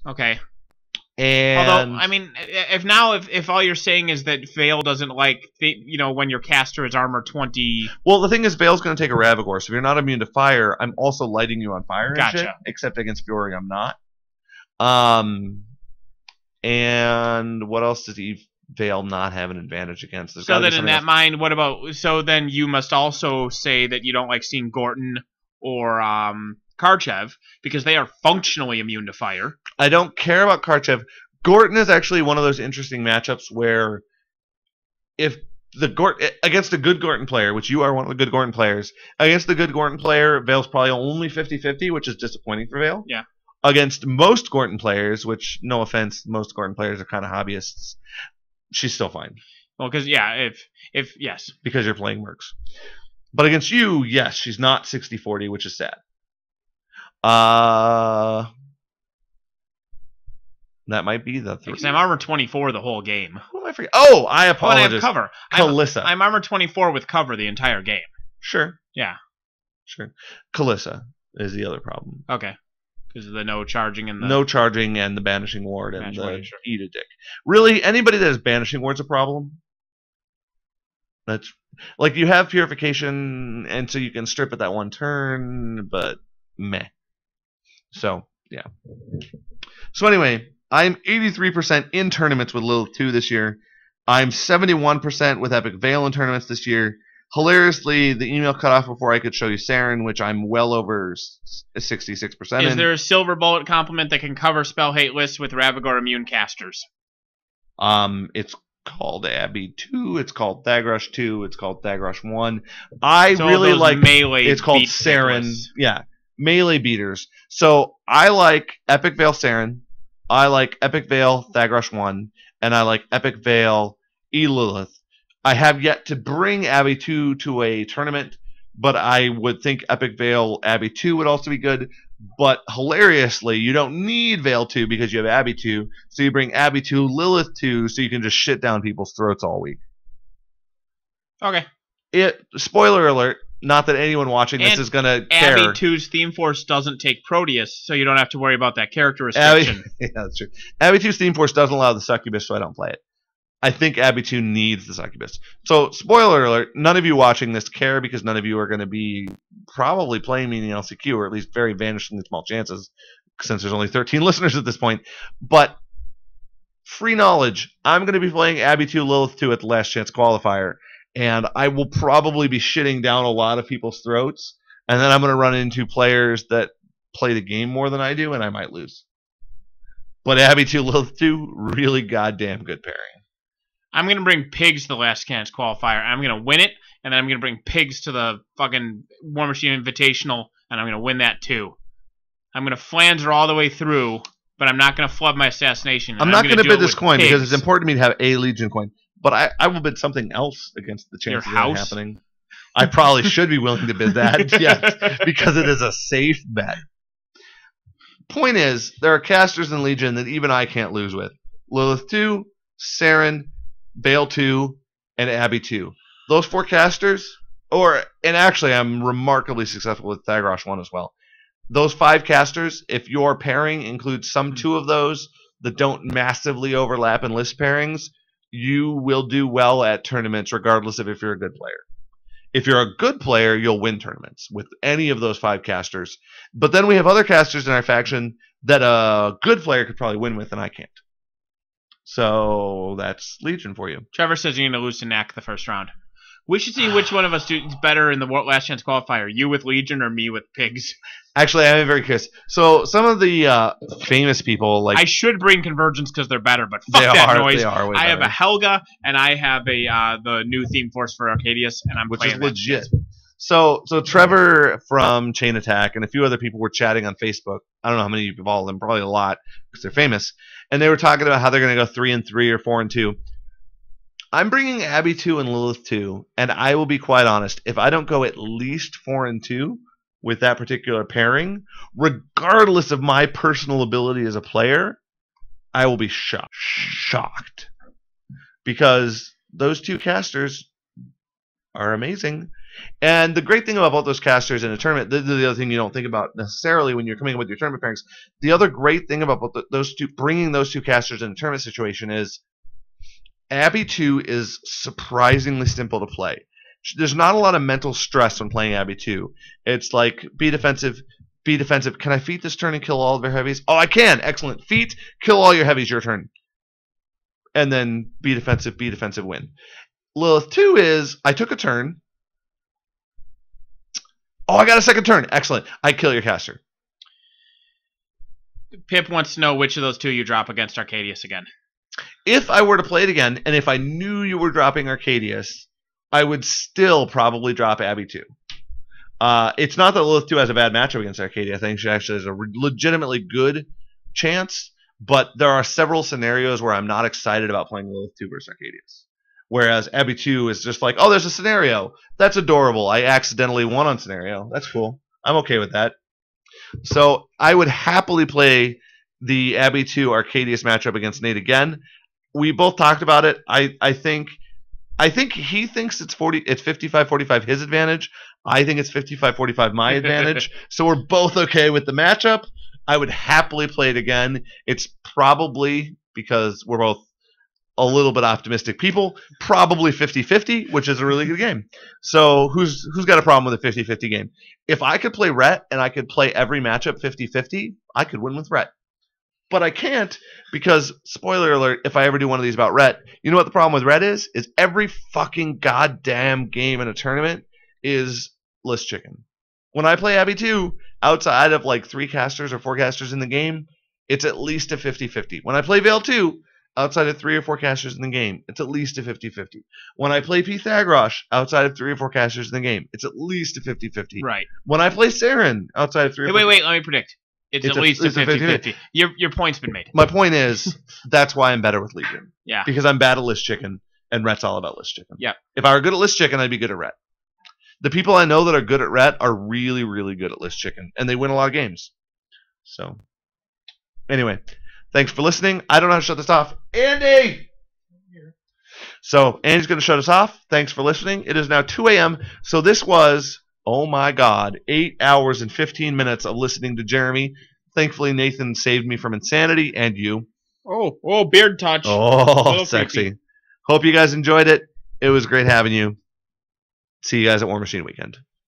Okay. And Although, I mean, if all you're saying is that Vale doesn't like, when your caster is armor 20. well, the thing is, Vale's going to take a Ravagore, so if you're not immune to fire, I'm also lighting you on fire and shit. Gotcha. Except against Fury, I'm not. And what else does Vale not have an advantage against? So then, in that mind, what about? So then, you must also say that you don't like seeing Gorton or Karchev because they are functionally immune to fire. I don't care about Karchev. Gorton is actually one of those interesting matchups where if against a good Gorton player, which you are one of the good Gorton players, against the good Gorton player, Vale's probably only 50-50, which is disappointing for Vale. Yeah. Against most Gorton players, which, no offense, most Gorton players are kind of hobbyists, she's still fine. Well, because, yeah, if yes. Because you're playing Mercs. But against you, yes, she's not 60-40, which is sad. That might be the 3. Because I'm armor 24 the whole game. Who am I forgetting? Oh, I apologize. Oh, and I have cover. Kalissa. I'm armor 24 with cover the entire game. Sure. Yeah. Sure. Kalissa is the other problem. Okay. Because of the no charging and the... No charging and the Banishing Ward and the Eat a Dick. Really, anybody that has Banishing Ward's a problem. That's... Like, you have Purification, and so you can strip it that one turn, but meh. So, yeah. So anyway, I'm 83% in tournaments with Lilith 2 this year. I'm 71% with Epic Vale in tournaments this year. Hilariously, the email cut off before I could show you Saren, which I'm well over 66% in. Is there a silver bullet complement that can cover spell hate lists with Ravagore immune casters? It's called Abby 2, it's called Thagrosh 2, it's called Thagrosh 1. I really like melee. It's called Saren. Yeah, melee beaters. So I like Epic Vale Saren, I like Epic Vale Thagrosh 1, and I like Epic Vale Lilith. I have yet to bring Abby 2 to a tournament, but I would think Epic Vale Abby 2 would also be good. But hilariously, you don't need Vale 2 because you have Abby 2, so you bring Abby 2, Lilith 2, so you can just shit down people's throats all week. Okay. Spoiler alert, not that anyone watching this is going to care. Abby 2's Theme Force doesn't take Proteus, so you don't have to worry about that character restriction. Yeah, that's true. Abby 2's Theme Force doesn't allow the Succubus, so I don't play it. I think Abby 2 needs the Succubus. So, spoiler alert, none of you watching this care because none of you are going to be probably playing me in the LCQ, or at least very vanishingly small chances, since there's only 13 listeners at this point. But, free knowledge, I'm going to be playing Abby 2, Lilith 2 at the Last Chance Qualifier, and I will probably be shitting down a lot of people's throats, and then I'm going to run into players that play the game more than I do, and I might lose. But Abby 2, Lilith 2, really goddamn good pairing. I'm going to bring Pigs to the Last Chance Qualifier. I'm going to win it, and then I'm going to bring Pigs to the fucking War Machine Invitational, and I'm going to win that too. I'm going to Flanzer all the way through, but I'm not going to flub my assassination. I'm not going to bid this coin because it's important to me to have a Legion coin. But I will bid something else against the chances of that happening. I probably should be willing to bid that, yes, because it is a safe bet. Point is, there are casters in Legion that even I can't lose with. Lilith 2, Saren, Vale 2, and Abby 2. Those 4 casters, and actually I'm remarkably successful with Thagrosh 1 as well. Those 5 casters, if your pairing includes some 2 of those that don't massively overlap in list pairings, you will do well at tournaments regardless of if you're a good player. If you're a good player, you'll win tournaments with any of those 5 casters. But then we have other casters in our faction that a good player could probably win with, and I can't. So that's Legion for you. Trevor says you're going to lose to Knack the first round. We should see which one of us is better in the Last Chance Qualifier. You with Legion or me with Pigs? Actually, I'm very curious. So some of the famous people, like... I should bring Convergence because they're better, but fuck that noise. They are way better. I have a Helga, and I have the new Theme Force for Arcadius, and I'm playing which is legit. So Trevor from Chain Attack and a few other people were chatting on Facebook. I don't know how many of you follow them, probably a lot because they're famous. And they were talking about how they're going to go 3-3 or 4-2. I'm bringing Abby 2 and Lilith 2, and I will be quite honest. If I don't go at least 4-2 with that particular pairing, regardless of my personal ability as a player, I will be shocked. Because those 2 casters are amazing. And the great thing about both those casters in a tournament, the other thing you don't think about necessarily when you're coming up with your tournament pairings, the other great thing about both those two, bringing those two casters in a tournament situation is Abby 2 is surprisingly simple to play. There's not a lot of mental stress when playing Abby 2. It's like, be defensive, be defensive. Can I feat this turn and kill all of their heavies? Oh, I can. Excellent. Feat, kill all your heavies, your turn. And then be defensive, win. Lilith 2 is, I took a turn. Oh, I got a second turn. Excellent. I kill your caster. Pip wants to know which of those two you drop against Arcadius again. If I were to play it again, and if I knew you were dropping Arcadius, I would still probably drop Abby 2. It's not that Lilith 2 has a bad matchup against Arcadia. I think she actually has a legitimately good chance, but there are several scenarios where I'm not excited about playing Lilith 2 versus Arcadius. Whereas Abby 2 is just like, oh, there's a scenario. That's adorable. I accidentally won on scenario. That's cool. I'm okay with that. So I would happily play the Abby 2 Arcadius matchup against Nate again. We both talked about it. I think he thinks it's 55-45 his advantage. I think it's 55-45 my advantage. So we're both okay with the matchup. I would happily play it again. It's probably, because we're both a little bit optimistic people, probably 50-50, which is a really good game. So who's got a problem with a 50-50 game? If I could play Rhett and I could play every matchup 50-50, I could win with Rhett. But I can't because, spoiler alert, if I ever do one of these about Rhett, you know what the problem with Rhett is? Is every fucking goddamn game in a tournament is list chicken. When I play Abby 2, outside of like 3 casters or 4 casters in the game, it's at least a 50-50. When I play Veil 2, outside of 3 or 4 casters in the game, it's at least a 50-50. When I play Pythagoras, outside of 3 or 4 casters in the game, it's at least a 50-50. Right. When I play Saren, outside of 3 or 4... Wait, let me predict. It's at least a 50-50. Your point's been made. My point is, that's why I'm better with Legion. Yeah. Because I'm bad at list chicken, and Rhett's all about list chicken. Yeah. If I were good at list chicken, I'd be good at Rhett. The people I know that are good at Rhett are really, really good at list chicken, and they win a lot of games. So, anyway, thanks for listening. I don't know how to shut this off. Andy! So, Andy's going to shut us off. Thanks for listening. It is now 2 a.m., so this was... oh my God, 8 hours and 15 minutes of listening to Jeremy. Thankfully, Nathan saved me from insanity, and you. Oh, beard touch. Oh, sexy. Creepy. Hope you guys enjoyed it. It was great having you. See you guys at War Machine Weekend.